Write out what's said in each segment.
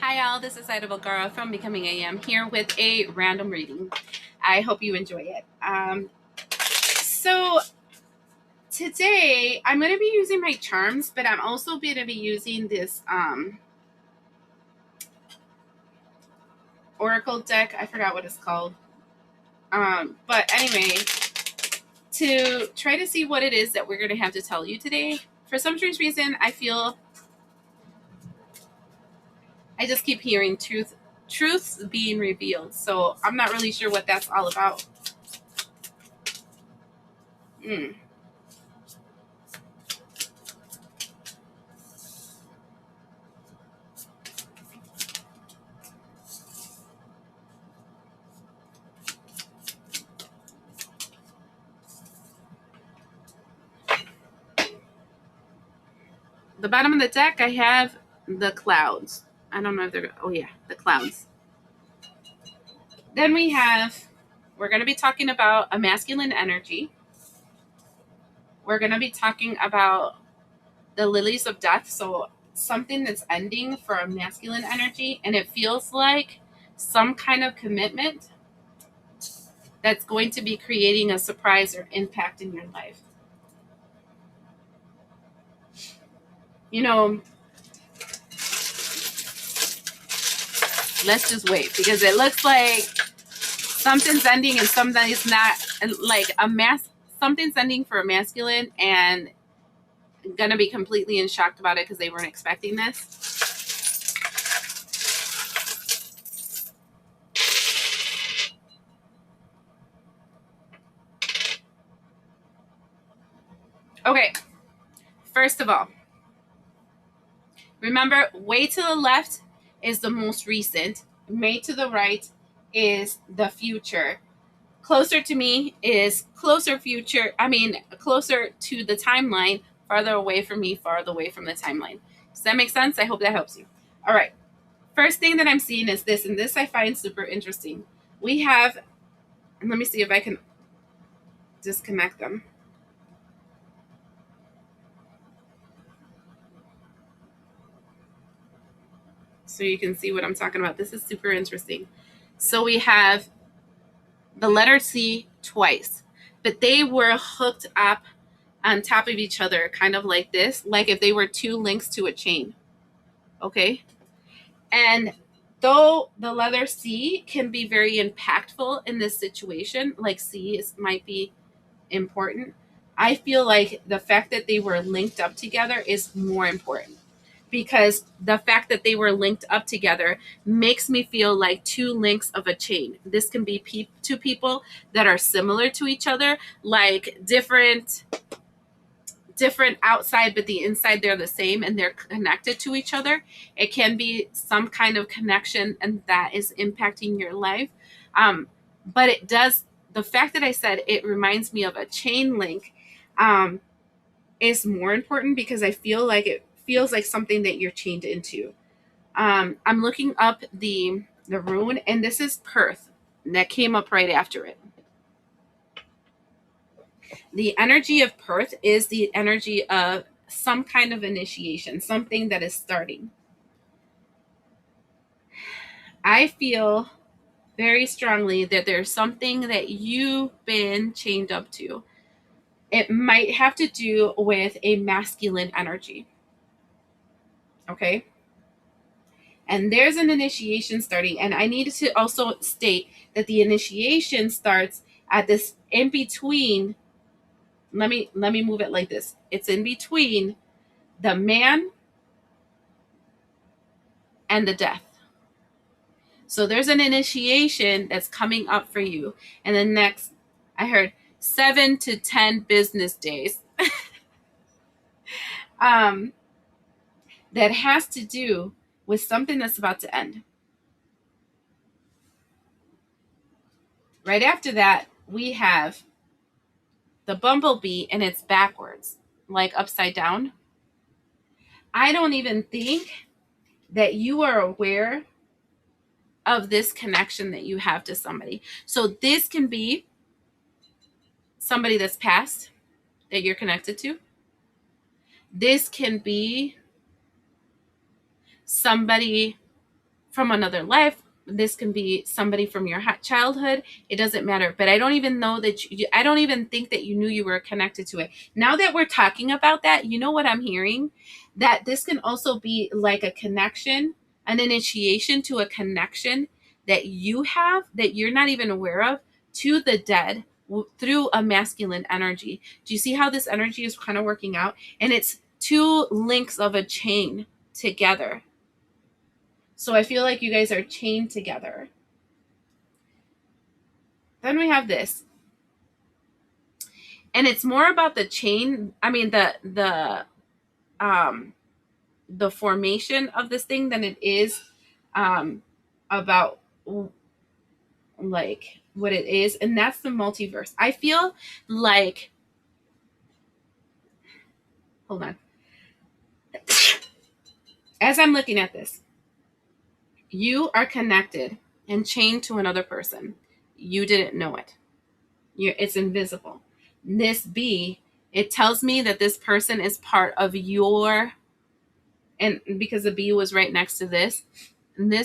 Hi all, this is Zaida Velgara from Becoming AM here with a random reading. I hope you enjoy it. So today I'm going to be using my charms, but I'm also going to be using this oracle deck. I forgot what it's called. But anyway, to try to see what it is that we're going to have to tell you today. For some strange reason, I feel I just keep hearing truths being revealed. So I'm not really sure what that's all about. The bottom of the deck, I have the clouds. I don't know if they're, oh yeah, the clouds. Then we're going to be talking about a masculine energy. We're going to be talking about the lilies of death. So something that's ending for a masculine energy, and it feels like some kind of commitment that's going to be creating a surprise or impact in your life. You know, let's just wait because it looks like something's ending and something's not, like something's ending for a masculine and gonna be completely in shock about it because they weren't expecting this. Okay, first of all, remember, way to the left is the most recent, way to the right is the future. Closer to me is closer closer to the timeline, farther away from me, farther away from the timeline. Does that make sense? I hope that helps you. All right. First thing that I'm seeing is this, and this I find super interesting. We have, and let me see if I can disconnect them. So you can see what I'm talking about. This is super interesting. So we have the letter C twice, but they were hooked up on top of each other, kind of like this, like if they were two links to a chain. Okay. And though the letter C can be very impactful in this situation, like might be important, I feel like the fact that they were linked up together is more important, because the fact that they were linked up together makes me feel like two links of a chain. This can be two people that are similar to each other, like different outside, but the inside they're the same and they're connected to each other. It can be some kind of connection and that is impacting your life. But it does, the fact that I said it reminds me of a chain link is more important, because I feel like it feels like something that you're chained into. I'm looking up the rune, and this is Perth, and that came up right after it. The energy of Perth is the energy of some kind of initiation, something that is starting. I feel very strongly that there's something that you've been chained up to. It might have to do with a masculine energy. Okay. And there's an initiation starting. And I need to also state that the initiation starts at this in between. Let me move it like this. It's in between the man and the death. So there's an initiation that's coming up for you. And the next, I heard 7 to 10 business days. That has to do with something that's about to end. Right after that, we have the bumblebee, and it's backwards, like upside down. I don't even think that you are aware of this connection that you have to somebody. So this can be somebody that's passed that you're connected to. This can be somebody from another life. This can be somebody from your childhood. It doesn't matter. But I don't even know that I don't even think that you knew you were connected to it. Now that we're talking about that, you know what I'm hearing? That this can also be like a connection, an initiation to a connection that you have that you're not even aware of to the dead through a masculine energy. Do you see how this energy is kind of working out? And it's two links of a chain together. So I feel like you guys are chained together. Then we have this. And it's more about the chain, I mean the formation of this thing than it is about like what it is, and that's the multiverse. I feel like, hold on. As I'm looking at this, you are connected and chained to another person. You didn't know it. It's invisible. This B, it tells me that this person is part of your, and because the B was right next to this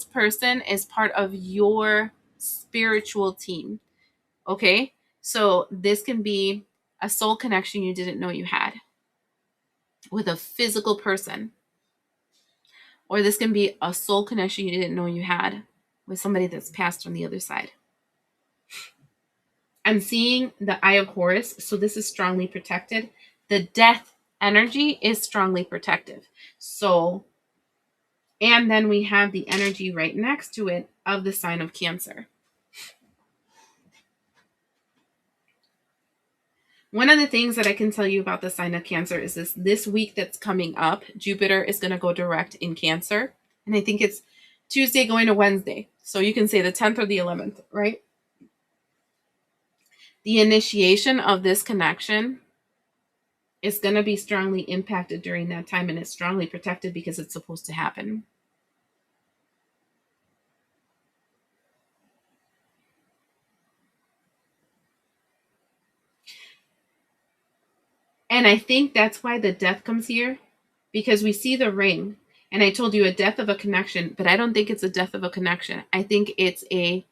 person is part of your spiritual team. Okay? So this can be a soul connection you didn't know you had with a physical person. Or this can be a soul connection you didn't know you had with somebody that's passed on the other side. I'm seeing the Eye of Horus, so this is strongly protected. The death energy is strongly protective. So, and then we have the energy right next to it of the sign of Cancer. One of the things that I can tell you about the sign of Cancer is this week that's coming up, Jupiter is going to go direct in Cancer. And I think it's Tuesday going to Wednesday. So you can say the 10th or the 11th, right? The initiation of this connection is going to be strongly impacted during that time, and it's strongly protected because it's supposed to happen. And I think that's why the death comes here, because we see the ring. And I told you a death of a connection, but I don't think it's a death of a connection. I think it's a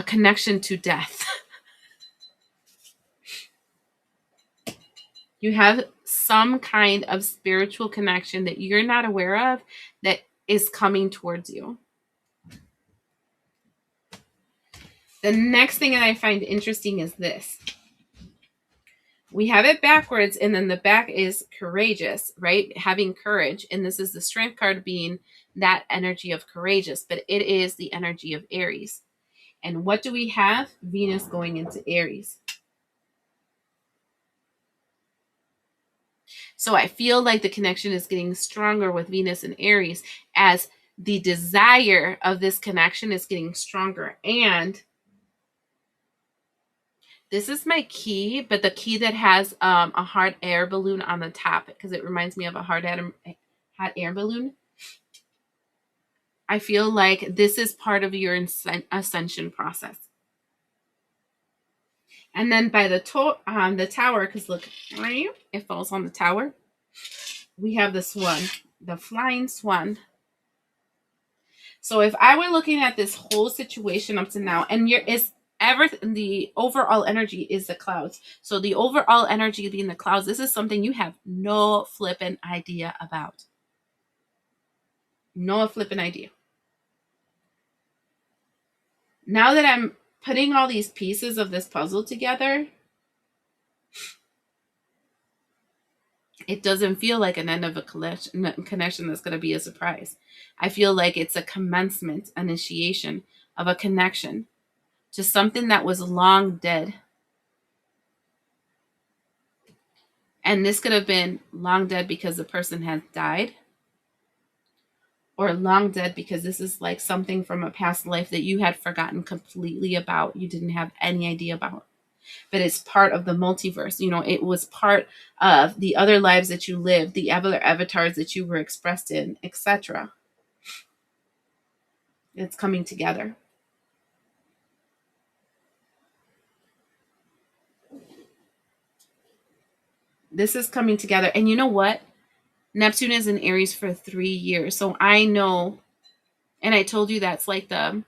connection to death. You have some kind of spiritual connection that you're not aware of that is coming towards you. The next thing that I find interesting is this. We have it backwards, and then the back is courageous, right? Having courage. And this is the strength card being that energy of courageous, but it is the energy of Aries. And what do we have? Venus going into Aries. So I feel like the connection is getting stronger with Venus and Aries as the desire of this connection is getting stronger. And this is my key, but the key that has a hot air balloon on the top, because it reminds me of a hot air balloon. I feel like this is part of your ascension process. And then by the tower, because look, it falls on the tower. We have the swan, the flying swan. So if I were looking at this whole situation up to now, and everything, the overall energy is the clouds. So the overall energy being the clouds, this is something you have no flipping idea about. No flipping idea. Now that I'm putting all these pieces of this puzzle together, it doesn't feel like an end of a connection that's going to be a surprise. I feel like it's a commencement, initiation of a connection to something that was long dead. And this could have been long dead because the person has died, or long dead because this is like something from a past life that you had forgotten completely about. You didn't have any idea about. But it's part of the multiverse. You know, it was part of the other lives that you lived, the other avatars that you were expressed in, etc. It's coming together. This is coming together. And you know what? Neptune is in Aries for 3 years. So I know And I told you that's like the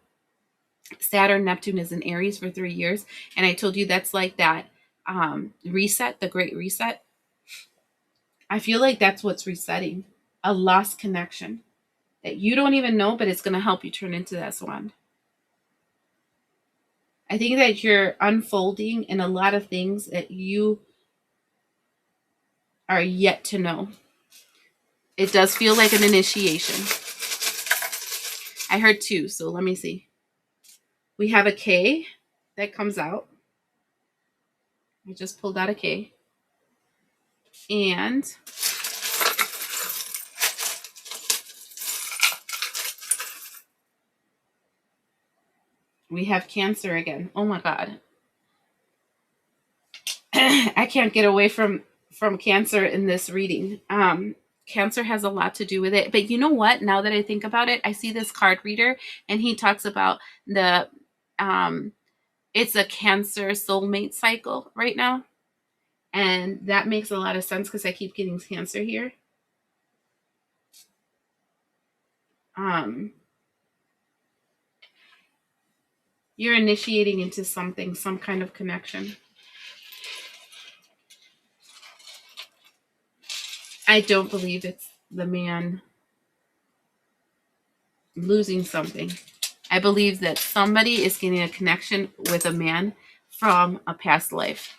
Saturn, Neptune is in Aries for 3 years. And I told you that's like that reset, the great reset. I feel like that's what's resetting, a lost connection that you don't even know, but it's going to help you turn into that swan. I think that you're unfolding in a lot of things that you are yet to know. It does feel like an initiation. I heard 2, so let me see. We have a K that comes out. I just pulled out a K. And we have Cancer again. Oh my God. I can't get away from Cancer in this reading. Cancer has a lot to do with it. But you know what? Now that I think about it, I see this card reader and he talks about the it's a Cancer soulmate cycle right now. And that makes a lot of sense because I keep getting Cancer here. You're initiating into something, some kind of connection. I don't believe it's the man losing something. I believe that somebody is getting a connection with a man from a past life.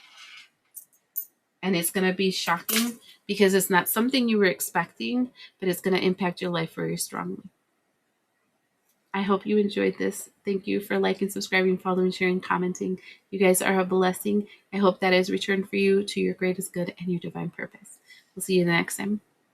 And it's going to be shocking because it's not something you were expecting, but it's going to impact your life very strongly. I hope you enjoyed this. Thank you for liking, subscribing, following, sharing, commenting. You guys are a blessing. I hope that is returned for you to your greatest good and your divine purpose. We'll see you the next time.